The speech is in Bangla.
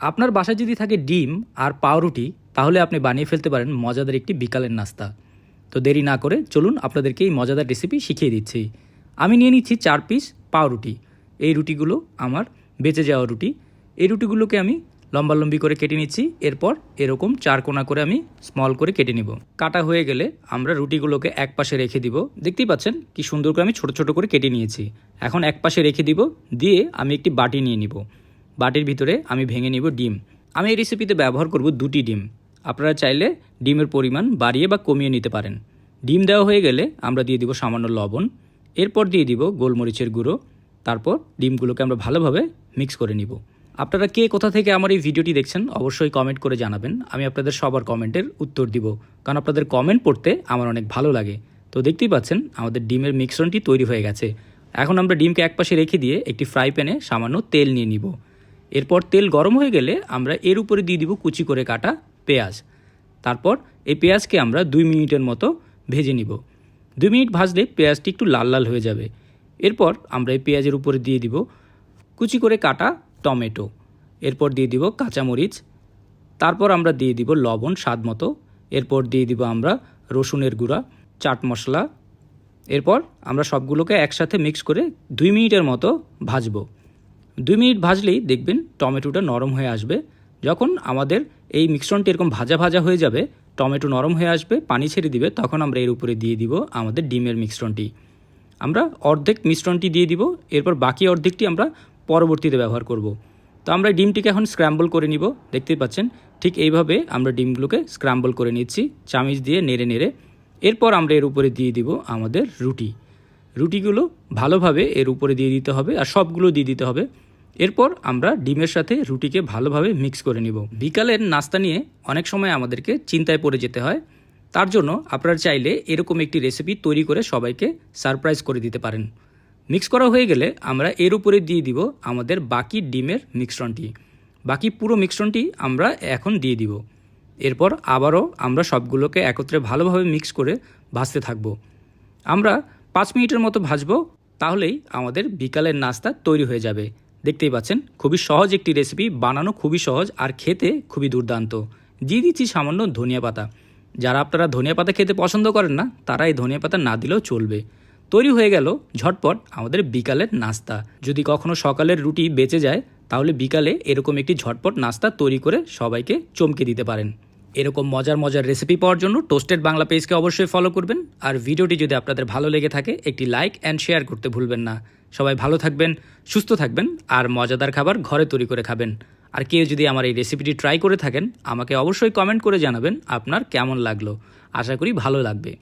আপনার বাসায় যদি থাকে ডিম আর পাউরুটি, তাহলে আপনি বানিয়ে ফেলতে পারেন মজাদার একটি বিকালের নাস্তা। তো দেরি না করে চলুন আপনাদেরকে এই মজাদার রেসিপি শিখিয়ে দিচ্ছি। আমি নিয়ে নিচ্ছি 4 পিস পাউরুটি। এই রুটিগুলো আমার বেঁচে যাওয়া রুটি। এই রুটিগুলোকে আমি লম্বালম্বি করে কেটে নিচ্ছি। এরপর এরকম 4 কোণা করে আমি স্মল করে কেটে নিব। কাটা হয়ে গেলে আমরা রুটিগুলোকে এক পাশে রেখে দিব। দেখতেই পাচ্ছেন কি সুন্দর করে আমি ছোট ছোট করে কেটে নিয়েছি। এখন এক পাশে রেখে দিব, দিয়ে আমি একটি বাটি নিয়ে নিব। বাটির ভিতরে আমি ভেঙে নিব ডিম। আমি এই রেসিপিতে ব্যবহার করব 2টি ডিম। আপনারা চাইলে ডিমের পরিমাণ বাড়িয়ে বা কমিয়ে নিতে পারেন। ডিম দেওয়া হয়ে গেলে আমরা দিয়ে দিব সামান্য লবণ, এরপর দিয়ে দিব গোলমরিচের গুঁড়ো। তারপর ডিমগুলোকে আমরা ভালোভাবে মিক্স করে নিব। আপনারা কে কোথা থেকে আমার এই ভিডিওটি দেখছেন অবশ্যই কমেন্ট করে জানাবেন। আমি আপনাদের সবার কমেন্টের উত্তর দিব, কারণ আপনাদের কমেন্ট পড়তে আমার অনেক ভালো লাগে। তো দেখতেই পাচ্ছেন আমাদের ডিমের মিশ্রণটি তৈরি হয়ে গেছে। এখন আমরা ডিমকে একপাশে রেখে দিয়ে একটি ফ্রাই প্যানে সামান্য তেল নিয়ে নিব। এরপর তেল গরম হয়ে গেলে আমরা এর উপরে দিয়ে দিব কুচি করে কাটা পেঁয়াজ। তারপর এই পেঁয়াজকে আমরা 2 মিনিটের মতো ভেজে নিব। 2 মিনিট ভাজলে পেঁয়াজটি একটু লাল লাল হয়ে যাবে। এরপর আমরা এই পেঁয়াজের উপরে দিয়ে দিব কুচি করে কাটা টমেটো। এরপর দিয়ে দিব কাঁচামরিচ। তারপর আমরা দিয়ে দিব লবণ স্বাদ মতো। এরপর দিয়ে দিব আমরা রসুনের গুঁড়া, চাট মশলা। এরপর আমরা সবগুলোকে একসাথে মিক্স করে 2 মিনিটের মতো ভাজবো। 2 মিনিট ভাজলেই দেখবেন টমেটোটা নরম হয়ে আসবে। যখন আমাদের এই মিশ্রণটি এরকম ভাজা ভাজা হয়ে যাবে, টমেটো নরম হয়ে আসবে, পানি ছেড়ে দিবে, তখন আমরা এর উপরে দিয়ে দিব আমাদের ডিমের মিশ্রণটি। আমরা অর্ধেক মিশ্রণটি দিয়ে দিব, এরপর বাকি অর্ধেকটি আমরা পরবর্তীতে ব্যবহার করব। তো আমরা ডিমটিকে এখন স্ক্র্যাম্বল করে নিব। দেখতেই পাচ্ছেন ঠিক এইভাবে আমরা ডিমগুলোকে স্ক্র্যাম্বল করে নিচ্ছি চামিচ দিয়ে নেড়ে নেড়ে। এরপর আমরা এর উপরে দিয়ে দিব আমাদের রুটিগুলো ভালোভাবে এর উপরে দিয়ে দিতে হবে, আর সবগুলো দিয়ে দিতে হবে। এরপর আমরা ডিমের সাথে রুটিকে ভালোভাবে মিক্স করে নিব। বিকালের নাস্তা নিয়ে অনেক সময় আমাদেরকে চিন্তায় পড়ে যেতে হয়। তার জন্য আপনারা চাইলে এরকম একটি রেসিপি তৈরি করে সবাইকে সারপ্রাইজ করে দিতে পারেন। মিক্স করা হয়ে গেলে আমরা এর উপরে দিয়ে দিব আমাদের বাকি ডিমের মিশ্রণটি। বাকি পুরো মিশ্রণটি আমরা এখন দিয়ে দিব। এরপর আবারও আমরা সবগুলোকে একত্রে ভালোভাবে মিক্স করে ভাজতে থাকব। আমরা 5 মিনিটের মতো ভাজবো, তাহলেই আমাদের বিকালের নাস্তা তৈরি হয়ে যাবে। দেখতেই পাচ্ছেন খুবই সহজ একটি রেসিপি, বানানো খুবই সহজ আর খেতে খুবই দুর্দান্ত। দিয়ে দিচ্ছি সামান্য ধনিয়া পাতা। যারা আপনারা ধনিয়া পাতা খেতে পছন্দ করেন না, তারা এই ধনিয়া পাতা না দিলেও চলবে। তৈরি হয়ে গেল ঝটপট আমাদের বিকালের নাস্তা। যদি কখনো সকালের রুটি বেঁচে যায়, তাহলে বিকালে এরকম একটি ঝটপট নাস্তা তৈরি করে সবাইকে চমকে দিতে পারেন। এরকম মজার মজার রেসিপি পাওয়ার জন্য টোস্টেড বাংলা পেজকে অবশ্যই ফলো করবেন। আর ভিডিওটি যদি আপনাদের ভালো লেগে থাকে একটি লাইক অ্যান্ড শেয়ার করতে ভুলবেন না। সবাই ভালো থাকবেন, সুস্থ থাকবেন, আর মজাদার খাবার ঘরে তৈরি করে খাবেন। আর কেউ যদি আমার এই রেসিপিটি ট্রাই করে থাকেন, আমাকে অবশ্যই কমেন্ট করে জানাবেন আপনার কেমন লাগলো। আশা করি ভালো লাগবে।